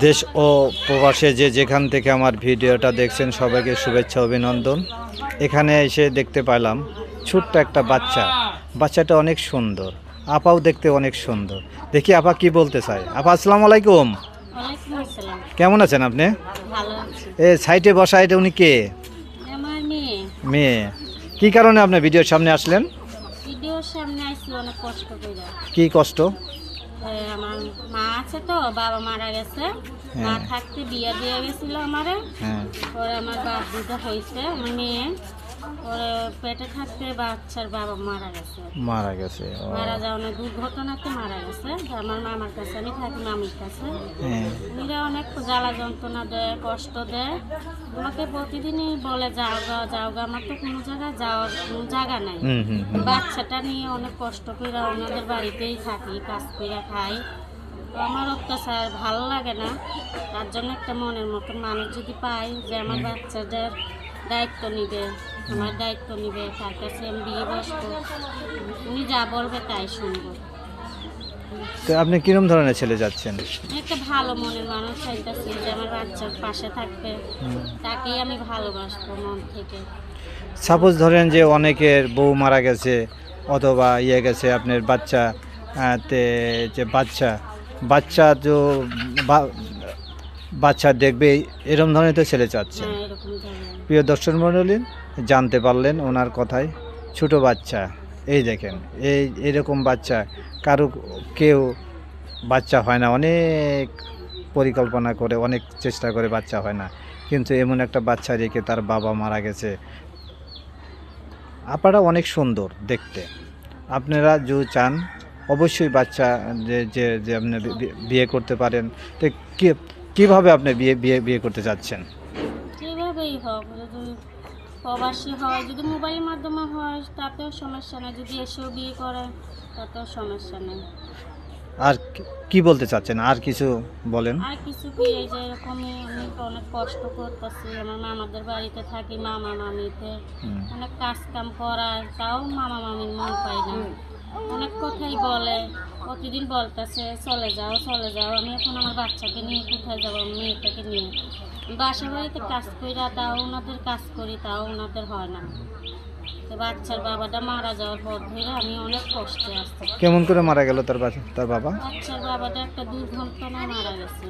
দেশ ও প্রবাসে যে যেখান থেকে আমার ভিডিওটা দেখছেন সবাইকে শুভেচ্ছা অভিনন্দন। এখানে এসে দেখতে পেলাম ছোট্ট একটা বাচ্চাটা অনেক সুন্দর, আপাও দেখতে অনেক সুন্দর। দেখি আপা কি বলতে চাই। আপা আসসালামু আলাইকুম, ওয়ালাইকুম আসসালাম। কেমন আছেন আপনি? ভালো আছি। এ সাইটে বসা, এটা উনি কে? আমার মেয়ে মেয়ে। কি কারণে আপনি ভিডিওর সামনে আসলেন? ভিডিওর সামনে আইসি অনেক কষ্ট করে। কি কষ্ট? আমার মা আছে তো, বাবা মারা গেছে। মা হ্যাঁ। থাকতে বিয়ে দিয়ে গেছিল আমারে। হ্যাঁ। পরে আমার বাপ দুটো হয়েছে, আমার মেয়ে। পরে পেটে থাকতে বাচ্চার বাবা মারা গেছে। মারা গেছে। ও। মারা যাওয়ার দুর্ঘটনাতে মারা গেছে। আমার মামার কাছে আমি থাকি, মামির কাছে। হ্যাঁ। উনিরা অনেক জ্বালা যন্ত্রণা দেয়, কষ্ট দেয়। আমাকে প্রতিদিনই বলে যাওগা, আমার তো কোনো জায়গায় যাওয়ার কোনো জায়গা নাই। হুম হুম হুম। বাচ্চাটা নিয়ে অনেক কষ্ট করে ওনাদের বাড়িতেই থাকি, কাজ করে খাই। তো আমার অত্যাচার ভালো লাগে না। তার জন্য একটা মনের মতন মানুষ যদি পাই যে আমার বাচ্চাদের দায়িত্ব নিবে, আমার দায়িত্ব নিবে, তার কাছে আমি বিয়ে বসবো, উনি যা বলবে তাই শুনবো। তো আপনি কিরম ধরনের ছেলে যাচ্ছেন? একটা ভালো মনের মানুষ চাইতেছি যে আমার বাচ্চার পাশে থাকবে, তাকেই আমি ভালোবাসবো মন থেকে। সাপোজ ধরেন যে অনেকের বউ মারা গেছে অথবা গেছে আপনার বাচ্চা, তে যে বাচ্চা তো বা- বাচ্চা দেখবে, এরম ধরনের তো ছেলে চাচ্ছে। হ্যাঁ, এরকম ধরনের। প্রিয় দর্শক মণ্ডলী, জানতে পারলেন ওনার কথায়, ছোট বাচ্চা। এই দেখেন, এরকম বাচ্চা কারো কেউ বাচ্চা হয় না, অনেক পরিকল্পনা করে অনেক চেষ্টা করে বাচ্চা হয় না, কিন্তু এমন একটা বাচ্চা রেখে তার বাবা মারা গেছে। আপনারা অনেক সুন্দর দেখতে, আপনারা যদি চান অবশ্যই বাচ্চা যে যে যে আপনি বিয়ে করতে পারেন। তো কীভাবে আপনি বিয়ে করতে চাচ্ছেন? যেভাবেই হোক, যদি প্রবাসী হয়, যদি মোবাইলের মাধ্যমে হয় তাতেও সমস্যা নেই, যদি এসেও বিয়ে করে তাতেও সমস্যা নেই। আর কি বলতে চাচ্ছেন, আর কিছু বলেন। আর কিছু কি, এই যে এরকমই আমি তো অনেক কষ্ট করতেছি, আমার মামাদের বাড়িতে থাকি, মামা মামিতে অনেক কাজ কাম করায়, তাও মামা মামির মন পাই না। অনেক কথাই বলে, প্রতিদিন বলতেছে চলে যাও চলে যাও। আমি এখন আমার বাচ্চাকে নিয়ে কোথায় যাবো, মেয়েটাকে নিয়ে বাসা বাড়িতে কাজ করি, তাও ওনাদের কাজ করি, তাও ওনাদের হয় না। তো বাচ্চার বাবাটা মারা যাওয়ার পর ধরে আমি অনেক কষ্টে আসছি। কেমন করে মারা গেল তার বাবা? বাচ্চার বাবাটা একটা দুর্ঘটনায় মারা গেছে।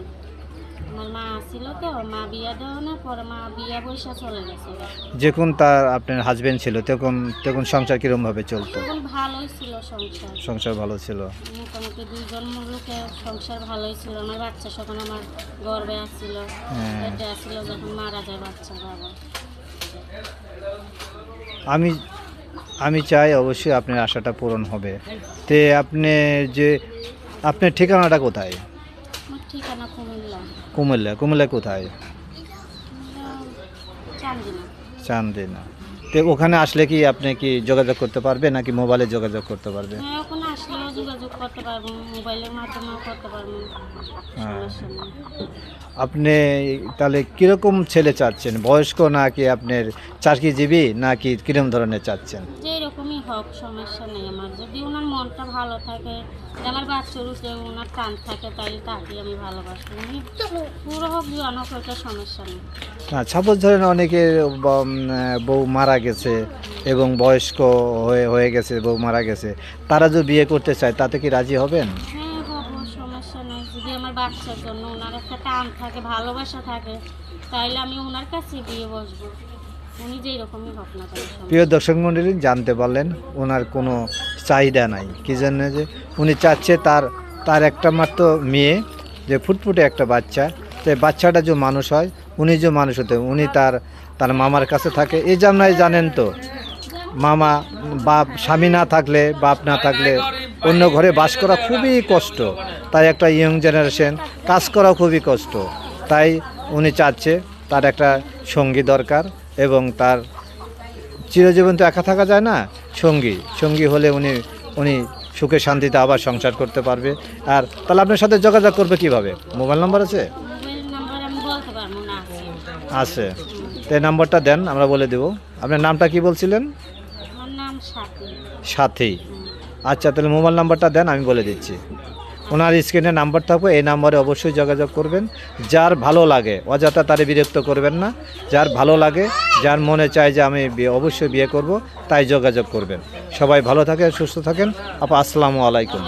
আমার মা ছিল তো, মা বিয়া দেওয়া না, পরে মা বিয়া বৈশা চলে গেছে। যখন তার আপনার হাজবেন্ড ছিল তখন তখন সংসার কিরম ভাবে চলতো? তখন ভালোই ছিল সংসার, সংসার ভালো ছিল। মোটামুটি দুইজন লোকের সংসার ভালোই ছিল। আমার বাচ্চা যখন আমার গর্বে আসছিল, হ্যাঁ। পেটে আসছিল, যখন মারা যায় বাচ্চার বাবা। আমি আমি চাই অবশ্যই আপনার আশাটা পূরণ হবে। তে আপনি যে আপনার ঠিকানাটা কোথায়? আমার ঠিকানা কুমিল্লা। কুমিল্লা কোথায়? চান্দিনা। চান্দিনা। তো ওখানে আসলে কি আপনি কি যোগাযোগ করতে পারবে নাকি মোবাইলে যোগাযোগ করতে পারবে? হ্যাঁ, ওখানে আসলেও যোগাযোগ করতে পারবো, মোবাইলের মাধ্যমেও করতে পারবো, হ্যাঁ। সমস্যা নেই। আপনি তাহলে কীরকম ছেলে চাচ্ছেন, বয়স্ক নাকি আপনার চাকরিজীবী নাকি কীরকম ধরনের চাচ্ছেন? যে এরকমই হোক সমস্যা নেই আমার, যদি ওনার মনটা ভালো থাকে, যে আমার বাচ্চার উপরে ওনার টান থাকে, তাহলে তাকে আমি ভালোবাসি। উনি পুরো হোক জোয়ান হোক, ওটা সমস্যা নেই। না, সাপোজ ধরেন অনেকের বউ মারা গেছে এবং বয়স্ক হয়ে গেছে, বউ মারা গেছে, তারা যদি বিয়ে করতে চায় তাতে কি রাজি হবেন? হ্যাঁ, হবো, সমস্যা নেই। যদি আমার বাচ্চার জন্য ওনার একটা টান থাকে, ভালোবাসা থাকে, তাহলে আমি ওনার কাছে বিয়ে বসবো, উনি যেই রকমই হোক না কেন। প্রিয় দর্শক মণ্ডলী, জানতে পারলেন ওনার কোনো চাহিদা নাই, কি জন্য যে উনি চাচ্ছে তার একটা মাত্র মেয়ে, যে ফুটফুটে একটা বাচ্চা, তো বাচ্চাটা যে মানুষ হয়, উনি যে মানুষ হতে, উনি তার মামার কাছে থাকে। এই জন্যই জানেন তো, মামা বাপ স্বামী না থাকলে, বাপ না থাকলে অন্য ঘরে বাস করা খুবই কষ্ট। তাই একটা ইয়ং জেনারেশন কাজ করা খুবই কষ্ট। তাই উনি চাচ্ছে তার একটা সঙ্গী দরকার, এবং তার চিরজীবন তো একা থাকা যায় না, সঙ্গী হলে উনি সুখে শান্তিতে আবার সংসার করতে পারবে। আর তাহলে আপনার সাথে যোগাযোগ করবে কিভাবে? মোবাইল নাম্বার আছে? মোবাইল নাম্বার আমি বলতে পারবো না, আছে। তো এই নাম্বারটা দেন, আমরা বলে দেব। আপনার নামটা কি বলছিলেন? আমার নাম সাথী। সাথী। আচ্ছা, তাহলে মোবাইল নাম্বারটা দেন, আমি বলে দিচ্ছি। ওনার স্ক্রিনে নাম্বার থাকবে, এই নাম্বারে অবশ্যই যোগাযোগ করবেন। যার ভালো লাগে অযথা তারে বিরক্ত করবেন না, যার ভালো লাগে, যার মনে চায় যে আমি অবশ্যই বিয়ে করব, তাই যোগাযোগ করবেন। সবাই ভালো থাকেন, সুস্থ থাকেন। আপা আসসালামু আলাইকুম।